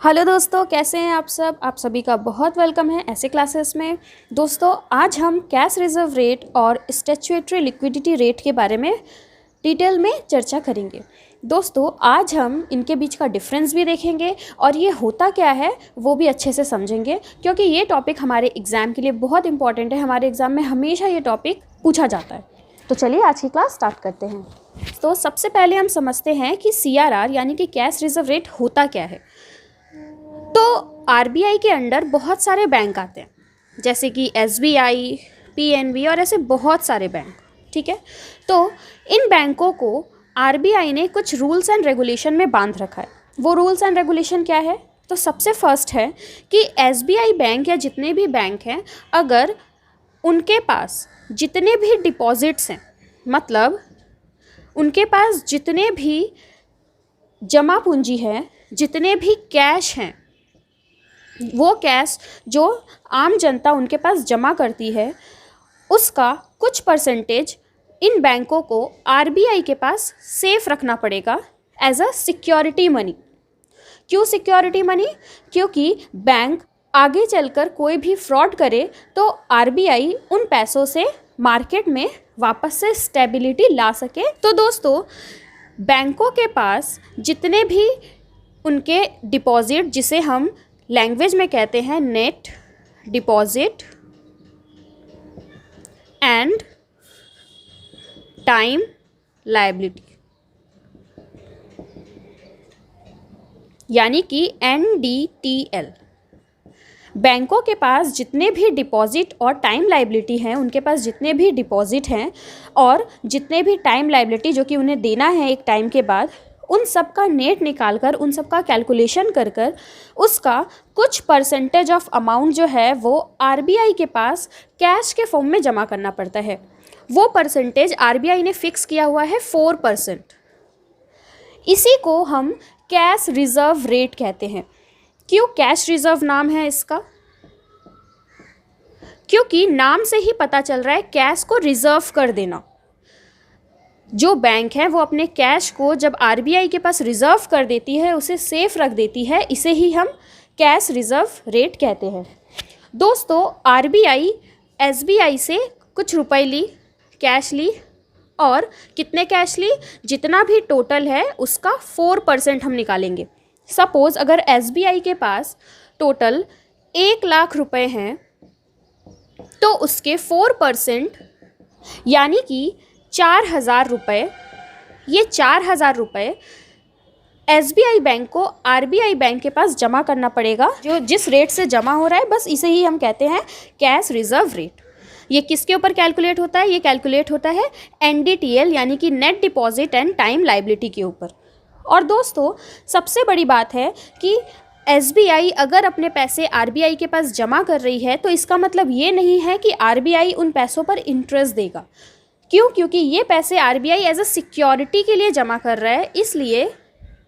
Hello दोस्तों, कैसे हैं आप सब। आप सभी का बहुत वेलकम है ऐसे क्लासेस में। दोस्तों, आज हम कैश रिजर्व रेट और स्टैट्यूटरी लिक्विडिटी रेट के बारे में डिटेल में चर्चा करेंगे। दोस्तों, आज हम इनके बीच का डिफरेंस भी देखेंगे और ये होता क्या है वो भी अच्छे से समझेंगे, क्योंकि ये टॉपिक हमारे एग्ज़ाम के लिए बहुत इंपॉर्टेंट है। हमारे एग्ज़ाम में हमेशा ये टॉपिक पूछा जाता है। तो चलिए आज की क्लास स्टार्ट करते हैं। तो सबसे पहले हम समझते हैं कि CRR यानी कि कैश रिजर्व रेट होता क्या है। तो RBI के अंडर बहुत सारे बैंक आते हैं, जैसे कि SBI, PNB और ऐसे बहुत सारे बैंक। ठीक है, तो इन बैंकों को RBI ने कुछ रूल्स एंड रेगुलेशन में बांध रखा है। वो रूल्स एंड रेगुलेशन क्या है? तो सबसे फर्स्ट है कि SBI बैंक या जितने भी बैंक हैं, अगर उनके पास जितने भी डिपॉजिट्स हैं, मतलब उनके पास जितने भी जमा पूंजी है, जितने भी कैश हैं, वो कैश जो आम जनता उनके पास जमा करती है, उसका कुछ परसेंटेज इन बैंकों को RBI के पास सेफ रखना पड़ेगा एज अ सिक्योरिटी मनी। क्यों सिक्योरिटी मनी? क्योंकि बैंक आगे चलकर कोई भी फ्रॉड करे तो RBI उन पैसों से मार्केट में वापस से स्टेबिलिटी ला सके। तो दोस्तों, बैंकों के पास जितने भी उनके डिपॉजिट, जिसे हम लैंग्वेज में कहते हैं net deposit and time liability, यानी कि NDTL, बैंकों के पास जितने भी डिपॉजिट और टाइम लायबिलिटी हैं, उनके पास जितने भी डिपॉजिट हैं और जितने भी टाइम लायबिलिटी जो कि उन्हें देना है एक टाइम के बाद, उन सब का नेट निकाल कर, उन सब का कैलकुलेशन कर कर उसका कुछ परसेंटेज ऑफ अमाउंट जो है वो RBI के पास कैश के फॉर्म में जमा करना पड़ता है। वो परसेंटेज RBI ने फिक्स किया हुआ है 4%। इसी को हम कैश रिजर्व रेट कहते हैं। क्यों कैश रिजर्व नाम है इसका? क्योंकि नाम से ही पता चल रहा है कैश को रिजर्व कर देना। जो बैंक है वो अपने कैश को जब RBI के पास रिजर्व कर देती है, उसे सेफ रख देती है, इसे ही हम कैश रिजर्व रेट कहते हैं। दोस्तों, RBI SBI से कुछ रुपए ली, कैश ली, और कितने कैश ली? जितना भी टोटल है उसका 4% हम निकालेंगे। सपोज़ अगर SBI के पास टोटल 1 लाख रुपए हैं, तो उसके 4% यानी कि 4,000 रुपये, ये 4,000 रुपये SBI बैंक को RBI बैंक के पास जमा करना पड़ेगा। जो जिस रेट से जमा हो रहा है, बस इसे ही हम कहते हैं कैश रिजर्व रेट। ये किसके ऊपर कैलकुलेट होता है? ये कैलकुलेट होता है NDTL यानी कि net deposit and time liability के ऊपर। और दोस्तों, सबसे बड़ी बात है कि SBI अगर अपने पैसे RBI के पास जमा कर रही है, तो इसका मतलब ये नहीं है कि RBI उन पैसों पर इंटरेस्ट देगा। क्यों? क्योंकि ये पैसे RBI एज अ सिक्योरिटी के लिए जमा कर रहा है, इसलिए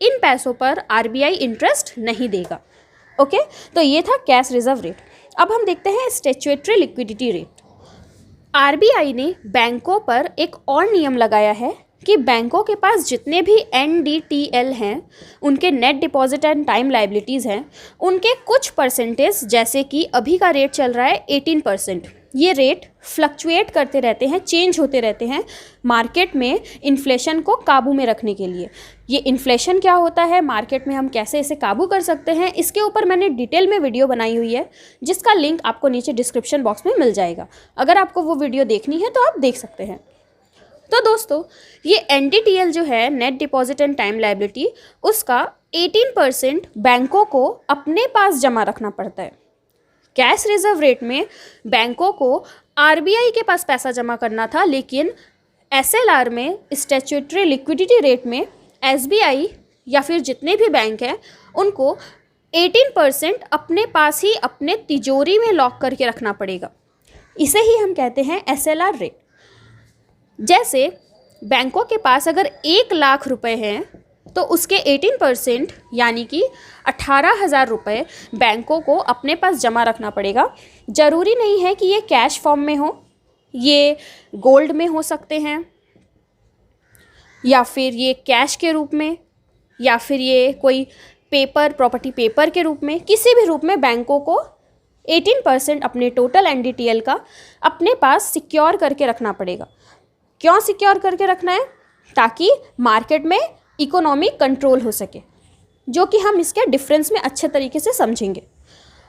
इन पैसों पर RBI इंटरेस्ट नहीं देगा। ओके, तो ये था कैश रिजर्व रेट। अब हम देखते हैं स्टैट्यूटरी लिक्विडिटी रेट। RBI ने बैंकों पर एक और नियम लगाया है कि बैंकों के पास जितने भी NDTL हैं, उनके net deposit and time liabilities हैं, उनके कुछ परसेंटेज, जैसे कि अभी का रेट चल रहा है 18%, ये रेट फ्लक्चुएट करते रहते हैं, चेंज होते रहते हैं मार्केट में इन्फ्लेशन को काबू में रखने के लिए। ये इन्फ्लेशन क्या होता है, मार्केट में हम कैसे इसे काबू कर सकते हैं, इसके ऊपर मैंने डिटेल में वीडियो बनाई हुई है, जिसका लिंक आपको नीचे डिस्क्रिप्शन बॉक्स में मिल जाएगा। अगर आपको वो वीडियो देखनी है तो आप देख सकते हैं। तो दोस्तों, ये NDTL जो है, net deposit and time liability, उसका 18% बैंकों को अपने पास जमा रखना पड़ता है। कैश रिजर्व रेट में बैंकों को RBI के पास पैसा जमा करना था, लेकिन SLR में, स्टैट्यूटरी लिक्विडिटी रेट में, SBI या फिर जितने भी बैंक हैं, उनको 18% अपने पास ही अपने तिजोरी में लॉक करके रखना पड़ेगा। इसे ही हम कहते हैं SLR रेट। जैसे बैंकों के पास अगर 1 लाख रुपए हैं, तो उसके 18% यानी कि 18,000 रुपये बैंकों को अपने पास जमा रखना पड़ेगा। ज़रूरी नहीं है कि ये कैश फॉर्म में हो, ये गोल्ड में हो सकते हैं, या फिर ये कैश के रूप में, या फिर ये कोई पेपर, प्रॉपर्टी पेपर के रूप में, किसी भी रूप में बैंकों को 18% अपने टोटल NDTL का अपने पास सिक्योर करके रखना पड़ेगा। क्यों सिक्योर करके रखना है? ताकि मार्केट में इकोनॉमिक कंट्रोल हो सके, जो कि हम इसके डिफरेंस में अच्छे तरीके से समझेंगे।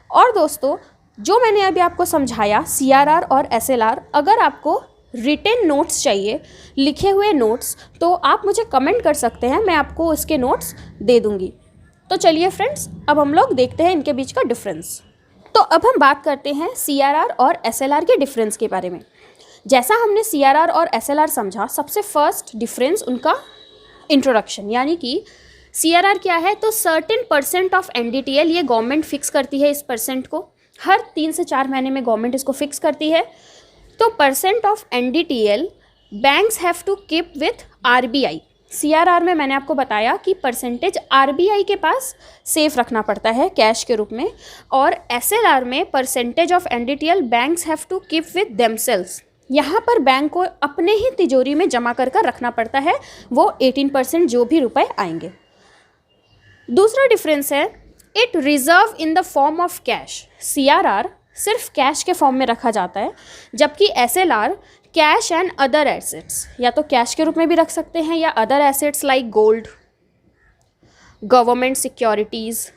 और दोस्तों, जो मैंने अभी आपको समझाया CRR और SLR, अगर आपको रिटन नोट्स चाहिए, लिखे हुए नोट्स, तो आप मुझे कमेंट कर सकते हैं, मैं आपको इसके नोट्स दे दूँगी। तो चलिए फ्रेंड्स, अब हम लोग देखते हैं इनके बीच का डिफरेंस। तो अब हम बात करते हैं CRR और SLR के डिफरेंस के बारे में। जैसा हमने CRR और SLR समझा, सबसे फर्स्ट डिफरेंस उनका इंट्रोडक्शन, यानी कि CRR क्या है, तो सर्टेन % ऑफ NDTL, ये गवर्नमेंट फिक्स करती है। इस परसेंट को हर 3 से 4 महीने में गवर्नमेंट इसको फिक्स करती है। तो % of NDTL banks have to keep with RBI। CRR में मैंने आपको बताया कि परसेंटेज RBI के पास सेफ रखना पड़ता है कैश के रूप में, और SLR में % of NDTL banks have to keep with themselves. यहाँ पर बैंक को अपने ही तिजोरी में जमा कर रखना पड़ता है, वो 18% जो भी रुपए आएंगे। दूसरा डिफरेंस है, it reserve in the form of cash. CRR सिर्फ कैश के फॉर्म में रखा जाता है, जबकि SLR cash and other assets, या तो कैश के रूप में भी रख सकते हैं या other assets like gold, government securities.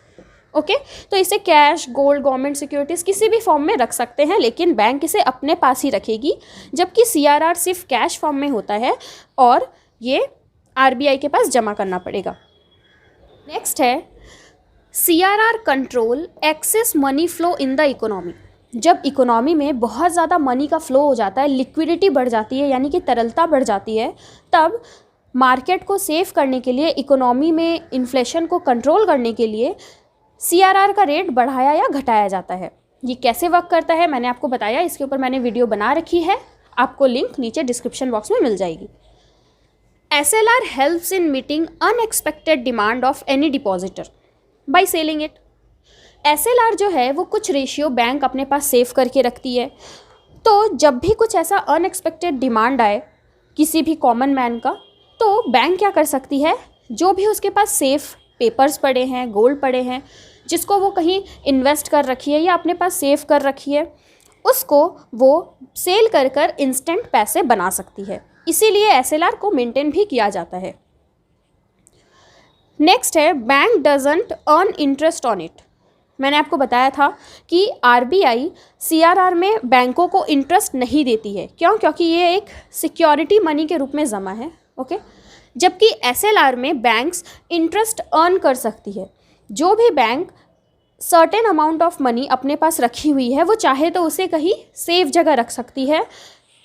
Okay, तो इसे कैश, गोल्ड, गवर्नमेंट सिक्योरिटीज़ किसी भी फॉर्म में रख सकते हैं, लेकिन बैंक इसे अपने पास ही रखेगी, जबकि CRR सिर्फ कैश फॉर्म में होता है और ये RBI के पास जमा करना पड़ेगा। नेक्स्ट है, CRR control excess money flow in the economy. जब इकोनॉमी में बहुत ज़्यादा मनी का फ्लो हो जाता है, लिक्विडिटी बढ़ जाती है, यानी कि तरलता बढ़ जाती है, तब मार्केट को सेव करने के लिए, इकोनॉमी में इन्फ्लेशन को कंट्रोल करने के लिए CRR का रेट बढ़ाया या घटाया जाता है। ये कैसे वर्क करता है मैंने आपको बताया, इसके ऊपर मैंने वीडियो बना रखी है, आपको लिंक नीचे डिस्क्रिप्शन बॉक्स में मिल जाएगी। SLR helps in meeting unexpected demand of any depositor by selling it. SLR जो है वो कुछ रेशियो बैंक अपने पास सेव करके रखती है, तो जब भी कुछ ऐसा अनएक्सपेक्टेड डिमांड आए किसी भी कॉमन मैन का, तो बैंक क्या कर सकती है, जो भी उसके पास सेफ पेपर्स पड़े हैं, गोल्ड पड़े हैं, जिसको वो कहीं इन्वेस्ट कर रखी है या अपने पास सेव कर रखी है, उसको वो सेल कर इंस्टेंट पैसे बना सकती है। इसीलिए SLR को मेंटेन भी किया जाता है। नेक्स्ट है, bank doesn't earn interest on it. मैंने आपको बताया था कि RBI CRR में बैंकों को इंटरेस्ट नहीं देती है। क्यों? क्योंकि ये एक सिक्योरिटी मनी के रूप में जमा है। ओके, जबकि SLR में बैंक्स इंटरेस्ट अर्न कर सकती है। जो भी bank certain amount of money अपने पास रखी हुई है, वो चाहे तो उसे कहीं सेफ जगह रख सकती है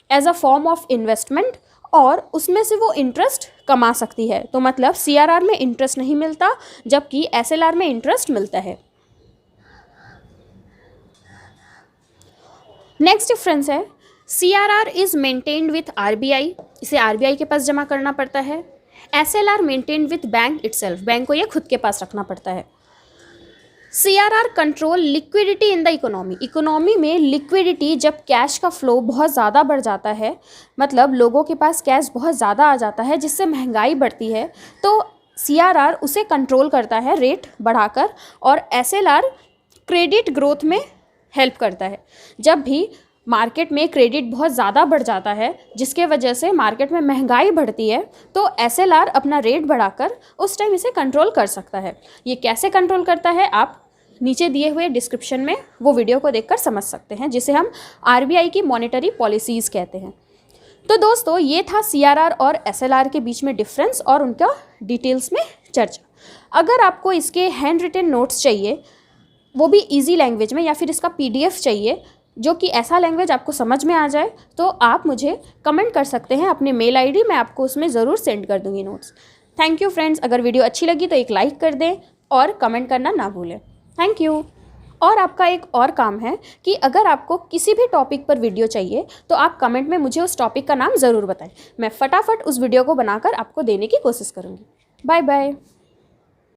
as a form of investment, और उसमें से वो इंटरेस्ट कमा सकती है। तो मतलब CRR में इंटरेस्ट नहीं मिलता, जबकि SLR में इंटरेस्ट मिलता है। नेक्स्ट डिफरेंस है, CRR is maintained with RBI, इसे RBI के पास जमा करना पड़ता है। SLR maintained with bank itself, bank को ये खुद के पास रखना पड़ता है। CRR control liquidity in the economy. Economy में लिक्विडिटी, जब कैश का फ्लो बहुत ज़्यादा बढ़ जाता है, मतलब लोगों के पास कैश बहुत ज़्यादा आ जाता है, जिससे महंगाई बढ़ती है, तो CRR उसे कंट्रोल करता है रेट बढ़ाकर, और SLR क्रेडिट ग्रोथ में हेल्प करता है। जब भी मार्केट में क्रेडिट बहुत ज़्यादा बढ़ जाता है, जिसके वजह से मार्केट में महंगाई बढ़ती है, तो SLR अपना रेट बढ़ाकर उस टाइम इसे कंट्रोल कर सकता है। ये कैसे कंट्रोल करता है, आप नीचे दिए हुए डिस्क्रिप्शन में वो वीडियो को देखकर समझ सकते हैं, जिसे हम RBI की मॉनेटरी पॉलिसीज़ कहते हैं। तो दोस्तों, ये था CRR और SLR के बीच में डिफरेंस और उनका डिटेल्स में चर्चा। अगर आपको इसके हैंड रिटन नोट्स चाहिए, वो भी इजी लैंग्वेज में, या फिर इसका PDF चाहिए जो कि ऐसा लैंग्वेज आपको समझ में आ जाए, तो आप मुझे कमेंट कर सकते हैं अपने मेल ID, मैं आपको उसमें ज़रूर सेंड कर दूँगी नोट्स। Thank you friends. अगर वीडियो अच्छी लगी तो एक लाइक कर दें और कमेंट करना ना भूलें। Thank you. और आपका एक और काम है कि अगर आपको किसी भी टॉपिक पर वीडियो चाहिए, तो आप कमेंट में मुझे उस टॉपिक का नाम ज़रूर बताएं। मैं फटाफट उस वीडियो को बनाकर आपको देने की कोशिश करूँगी। Bye bye.